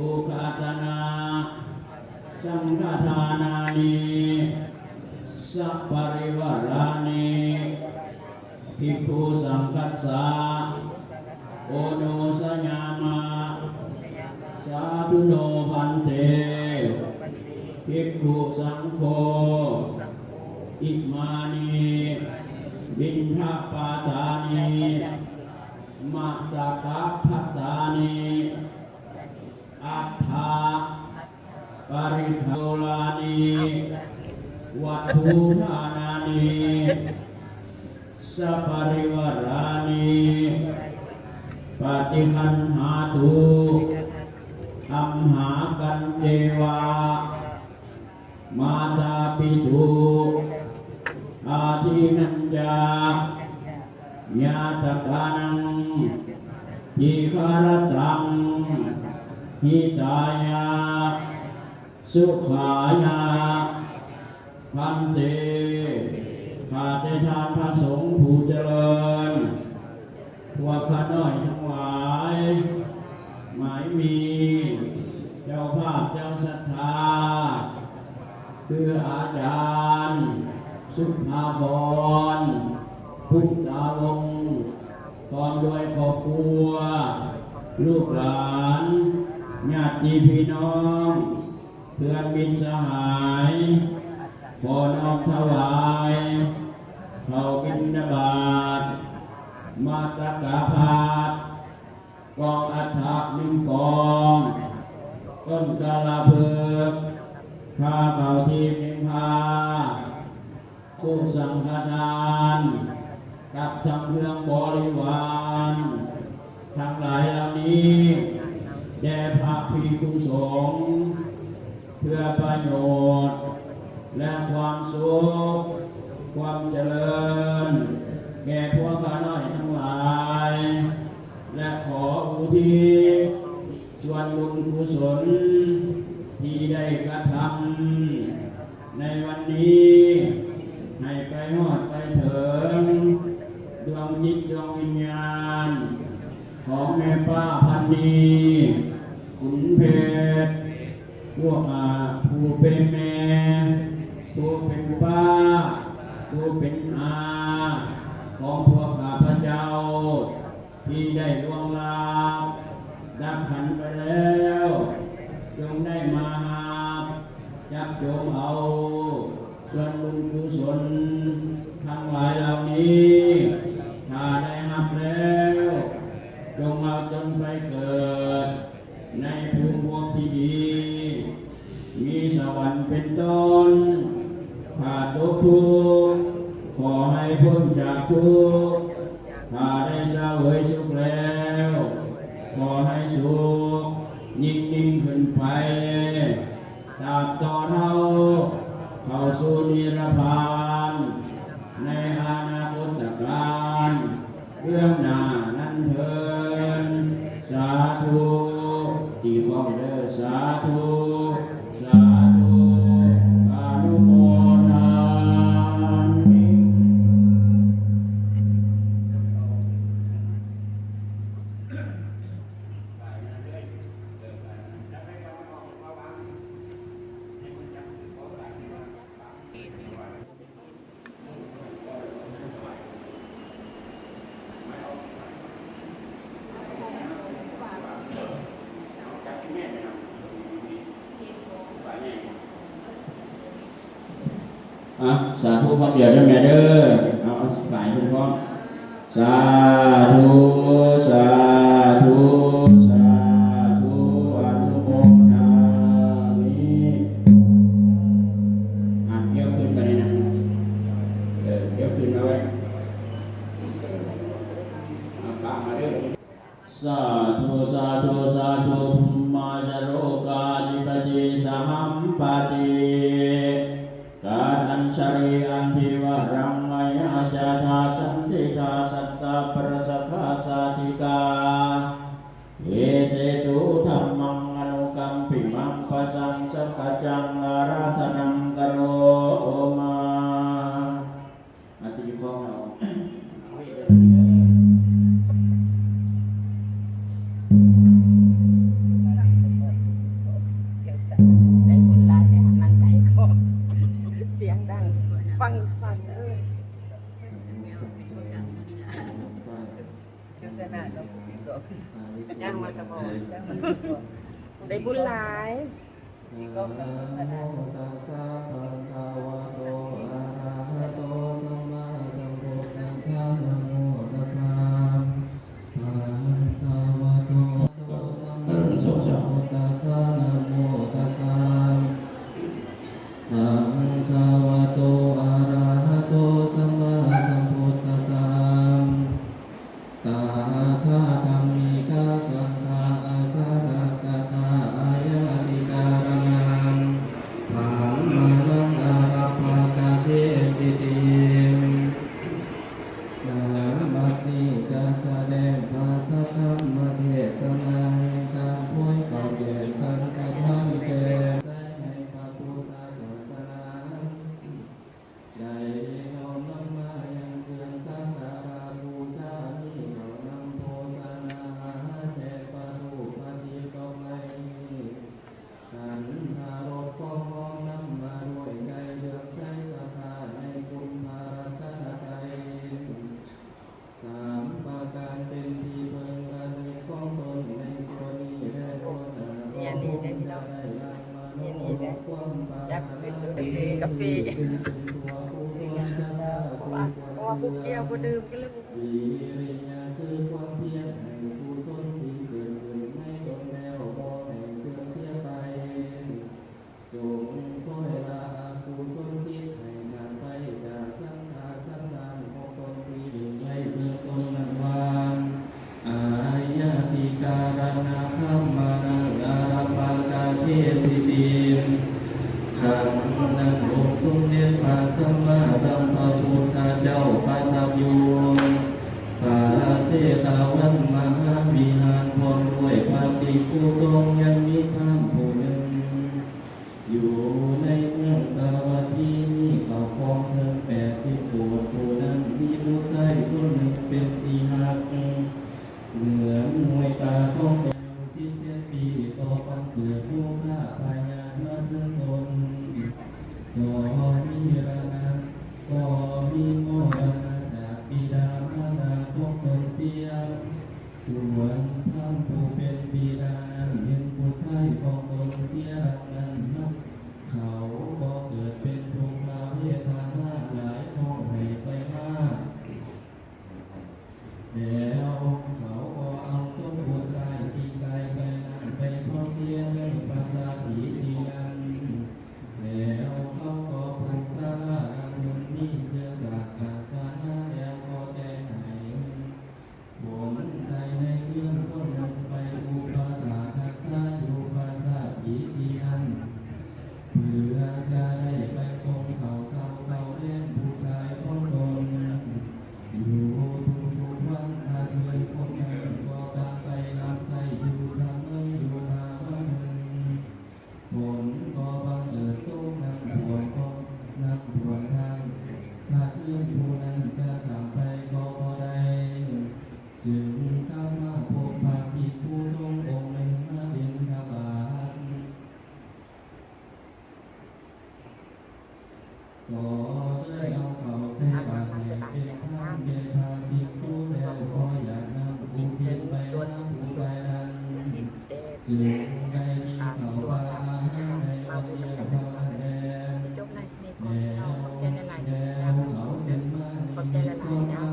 อุคาตนาสังฆทานานิสัพปริวารานิภิกขุสังคัสสะโอโนสยามะสาธุโนพันเตภิกขุสังโฆอิมานิบิณฑปาตานิมัตตกัปปัตตานิอัฏฐาปริทโลลานิวัตถุทานานิสัพปริวารานิปฏิคันหาตุอัมหากันเจวามาตาปิตุอาทินัญจาญาตกานังทิคารตังหิตายาสุขายาพันเตข้าแต่ท่านพระสงฆ์ผู้เจริญพวกข้าน้อยทั้งหลายหมายมีเจ้าภาพเจ้าศรัทธาคืออาจารย์สุภาพรพุทธาวงศ์พร้อมด้วยครอบครัวลูกหลานญาติพี่น้องเพื่อนมิตรสหายขอน้อมถวายเข้าบิณฑบาตมาตกาพาตกองอัฐะหนึ่งกองต้นกาลาเพิกผ้าเก่าทีมหนึ่งผ้าคู่สังฆทานกับทั้งเครื่องบริวารทั้งหลายเหล่านี้แด่พระภิกษุสงฆ์เพื่อประโยชน์และความสุขความเจริญแก่พวกข้าน้อยทั้งหลายและขออุทิศส่วนบุญกุศลที่ได้กระทำในวันนี้ให้ไปฮอดไปถึงดวงจิตดวงวิญญาณของแม่ป้าพันนีขุนเพชรพวกผู้เป็นแม่ผู้เป็นป้าผู้เป็นอาของพวกข้าพเจ้าที่ได้ล่วงลับดับขันไปแล้วจงได้มาจับโยมเอาส่วนบุญกุศลทั้งหลายเหล่านี้ถ้าได้รับแล้วจงเอาจนไปเกิดในภูมิภพที่ดีมีสวรรค์เป็นต้นถ้าตกทุกข์ขอให้พ้นจากทุกข์ถ้าได้เสวยสุขแล้วขอให้สุขยิ่งขึ้นไปตราบต่อเท่าเข้าสู่นิพพานในอนาคตการเรื่องหน้านั้นเถิดสาธุตีฟองเด้อสาธุสาธุอนุโมทามิ สาธุพร้อมเดียวได้ไหมเด้อเอาฝ่ายทุกพร้อมสาธุสาธุสาธุอนุโมทามิเดี๋ยวขึ้นไปนะเดี๋ยวขึ้นเอาไว้ปากมาเด้อสาธุสาธุสาธุมาจโรกาลิปติสัมปติการอัญชริอันทิวรังมายาจาธาสันติกาสัตตาปรสัพพาสาธิกาเยเสตุธัมมังอนุกัมปิมังปะสังสัพพจังอาราธนังกโรมาอธิภาณเรา ฟังสั่นเลย ย่างมาสมอง ได้บุญหลาย ก็ตัสสะภะคะวะโตอะระหะโตสัมมาสัมพุทธัสสะนะโมตัสสะภะคะวะโตสัมมาสัมพุทธัสสะนะโมตัสสะภะคะวะโตอะระหะโตสัมมาสัมพุทธัสสะตาคาธัมมิกาสังฆาอาสาทะกะทาอายะติการนังธัมมานังอารัปปะกะเทสิตินาบัดนี้จะแสดงภาษาธรรมเทศนาให้การพ้วยก่อเจริญสังฆธรรมแก่ใจในพระพุทธศาสนาได้น้อมนำมายังเครื่องสักการะบูชานี้เรานำโภชนาอาหารแด่พระรูปพระทิพย์ก็ไม่ขันธารสของน้อมนำมาด้วยใจเลื่อมใสศรัทธาในคุณพระรัตนตรัยสามประการเป็นที่เพิ่งระลึกของตนในส่วนนี้และส่วนหน้าก็คงจะได้รับมาโน้มความปรารถนา กาแฟ จึงเป็นตัวผู้ทรงชนะผู้ควร เพราะว่าพวกเกี่ยวบ่ดื่มกันเลย วิริยะคือความเพียรแห่งกุศลที่เกิดขึ้นในตนแล้วบ่ให้เสื่อมเสียไปจงคอยละอกุศลจิตให้ขาดไปจากสังขารสันดานของตนสิในเบื้องต้นนั้นวางอายะติการณะธัมมานังอารัปปะกะเทสิติขันธ์นั้นองค์สมเด็จพระสัมมาสัมพุทธเจ้าประทับอยู่พระเสตวันมหาวิหารพร้อมด้วยพระภิกษุสงฆ์ยังมีพระผู้หนึ่งอยู่ในเมืองสาวัตถีมีเขาของเพิ่ง80ผู้นั้นมีผู้ชายคนหนึ่งเป็นที่รักเหมือนหน่วยตาของแก้ว17 ปีต่อฟังเกิดผู้ฆ่าพยานมาถึงตนก็มีระนาก็มีโมรณะจากบิดามารดาของตนเสียส่วนท่านผู้เป็นบิดานั้นเห็นผู้ชายของตนเสียรักนั้นนักเขาก็เกิดเป็นทุกขเวทนาหลายท้องให้ไปมากแล้วเขาก็เอาศพผู้ชายที่ตายไปนั้นไปทอดเสียในปราสาทที่นั้นแล้วเขาก็ผูกศาลาอันหนึ่งมีเสื้อสากอาสาแล้วก็แก้ให้ผมใส่ในเครื่องคนหนึ่งไปอุปถากรักษาอยู่ปราสาทที่นั้นเพื่อจะได้ไปส่งเขาเศร้าเขาเล่นผู้ชายคนตนอยู่ทุกวันถ้าเพื่อนคนนั้นก็ตามไปรับใช้อยู่เสมออยู่มาวันหนึ่งผลก็บังเอิญโตนั้นทวนก็นับทวนทางถ้าเพื่อนผู้นั้นจะกลับไปก็บ่ได้จึงกลับมาพบพระภิกษุสงฆ์องค์หนึ่งมาบิณฑบาตก็ได้เอาเขาใส่บาตรให้เป็นทานแก่พระภิกษุแล้วก็อยากนำผู้เพียรไปนำผู้ไปนั้นจึงได้ยินข่าวว่าอาหารในวันเย็นพระวันแดง จบในนี้ แล้ ก็ ว เราขอบใจหลายๆ แล้วเขาจึงมาในความรัก